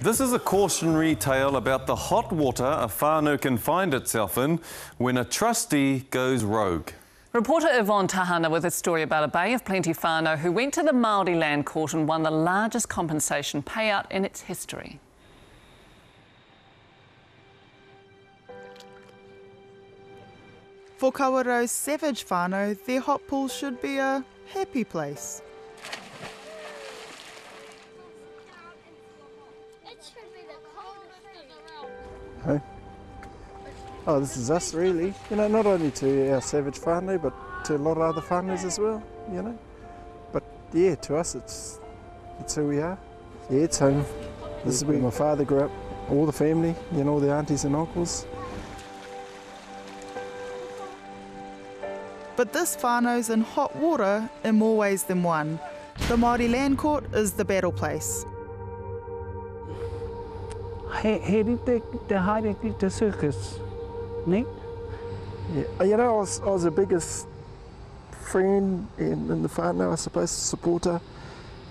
This is a cautionary tale about the hot water a whānau can find itself in when a trustee goes rogue. Reporter Yvonne Tahana with a story about a Bay of Plenty whānau who went to the Maori Land Court and won the largest compensation payout in its history. For Kawerau's savage whānau, their hot pool should be a happy place. Hey. Oh, this is us really. You know, not only to our savage whānau, but to a lot of other whānaus as well, you know. But yeah, to us it's who we are. Yeah, it's home. This is where my father grew up, all the family, you know, all the aunties and uncles. But this whānau's in hot water in more ways than one. The Maori Land Court is the battle place. He rite te haere ki te circus, ne? Yeah, you know, I was the biggest friend in the whānau, I suppose, supporter,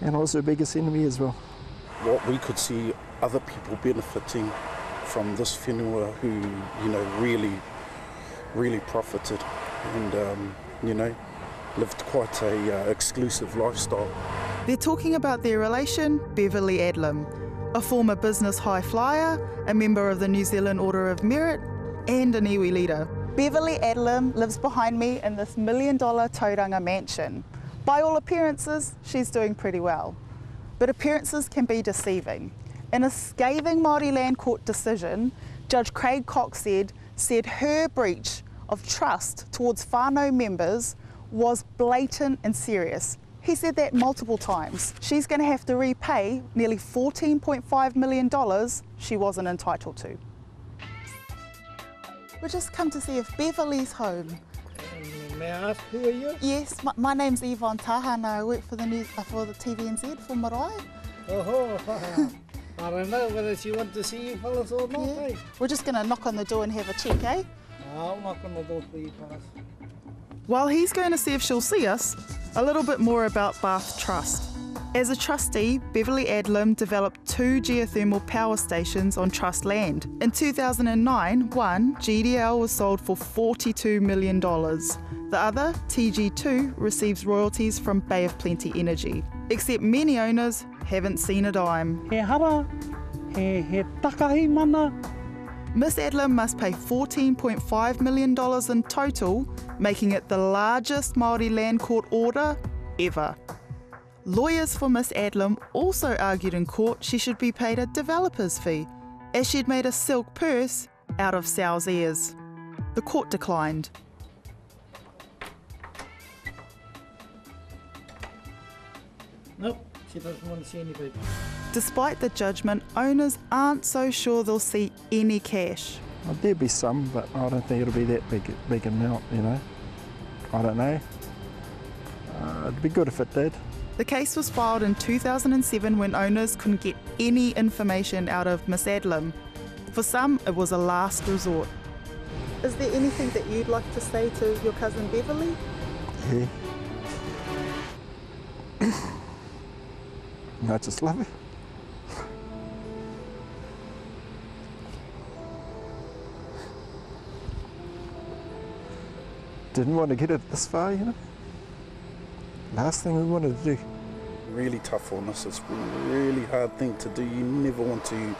and I was the biggest enemy as well. What we could see other people benefiting from this whenua who, you know, really profited and, you know, lived quite a exclusive lifestyle. They're talking about their relation, Beverly Adlam, a former business high flyer, a member of the New Zealand Order of Merit, and an iwi leader. Beverly Adlam lives behind me in this $1 million tauranga mansion. By all appearances, she's doing pretty well. But appearances can be deceiving. In a scathing Maori Land Court decision, Judge Craig Cox said her breach of trust towards whānau members was blatant and serious. He said that multiple times. She's going to have to repay nearly $14.5 million she wasn't entitled to. We've just come to see if Beverly's home. May I ask, who are you? Yes, my name's Yvonne Tahana. I work for the TVNZ for Marae. Oh, I don't know whether she wants to see you fellas or not, Yeah. eh? We're just going to knock on the door and have a check, eh? I'll knock on the door for you fellas. While he's going to see if she'll see us, a little bit more about Bath Trust. As a trustee, Beverly Adlam developed 2 geothermal power stations on trust land. In 2009, one, GDL, was sold for $42 million. The other, TG2, receives royalties from Bay of Plenty Energy. Except many owners haven't seen a dime. He hara, he takahi mana. Miss Adlam must pay $14.5 million in total, making it the largest Maori Land Court order ever. Lawyers for Miss Adlam also argued in court she should be paid a developer's fee, as she'd made a silk purse out of sow's ears. The court declined. Nope, she doesn't want to see anybody. Despite the judgment, owners aren't so sure they'll see any cash. Well, there'll be some, but I don't think it'll be that big amount, you know. I don't know. It'd be good if it did. The case was filed in 2007 when owners couldn't get any information out of Miss Adlam. For some, it was a last resort. Is there anything that you'd like to say to your cousin Beverly? Yeah. I just love her. Didn't want to get it this far, you know. Last thing we wanted to do. Really tough on us. It's a really hard thing to do. You never want to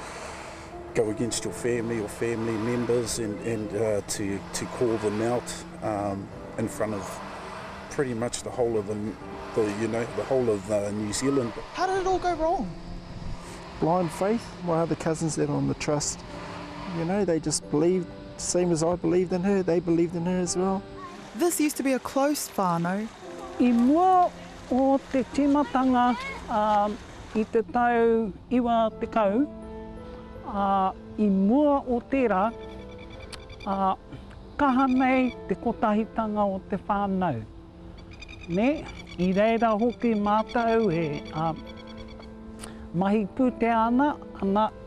go against your family or family members and to call them out in front of pretty much the whole of the whole of New Zealand. How did it all go wrong? Blind faith. My other cousins that are on the trust, you know, they just believed, same as I believed in her, they believed in her as well. This used to be a close whānau. I mua o te timatanga I te tau iwa te kau, I mua o tērā, kaha nei te kotahitanga o te whānau. Ne, I reira hoki mātou he mahi pūte ana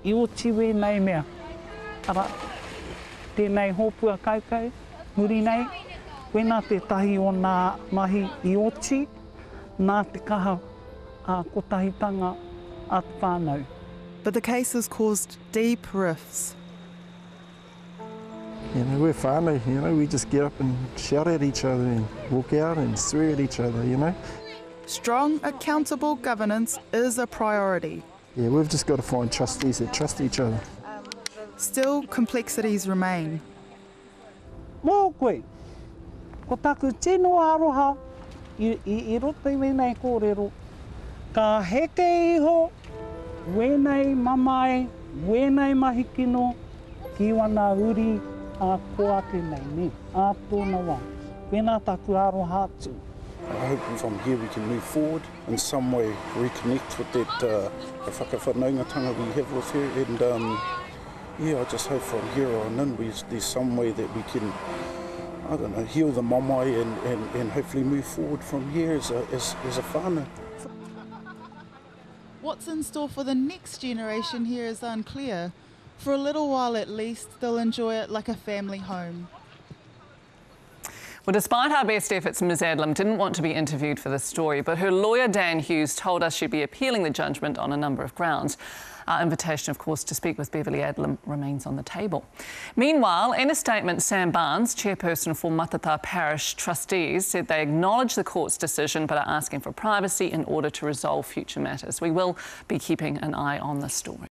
I otiwe nei mea. Ara, tēnei hōpua kaukau, muri nei, wena te tahi o nā mahi I oti, nā te kaha kotahitanga at whānau. but the case has caused deep rifts. You know, we're whānau, you know, we just get up and shout at each other and walk out and swear at each other, you know. Strong, accountable governance is a priority. Yeah, we've just got to find trustees that trust each other. Still, complexities remain. Mō koe, ko taku tino aroha i roto i wēnei kōrero. Ka heke iho, wēnei mamae, wēnei mahikino, ki wana uri a koake nei ne, a tōna wā. Wēnā taku aroha atu. I hope from here we can move forward in some way, reconnect with that whakawhanaungatanga we have with her, and yeah, I just hope from here on in there's some way that we can, I don't know, heal the mamae and hopefully move forward from here as a whānau. What's in store for the next generation here is unclear. For a little while at least, they'll enjoy it like a family home. Well, despite our best efforts, Ms Adlam didn't want to be interviewed for this story, but her lawyer Dan Hughes told us she'd be appealing the judgment on a number of grounds. Our invitation, of course, to speak with Beverly Adlam remains on the table. Meanwhile, in a statement, Sam Barnes, chairperson for Matata Parish Trustees, said they acknowledge the court's decision but are asking for privacy in order to resolve future matters. We will be keeping an eye on this story.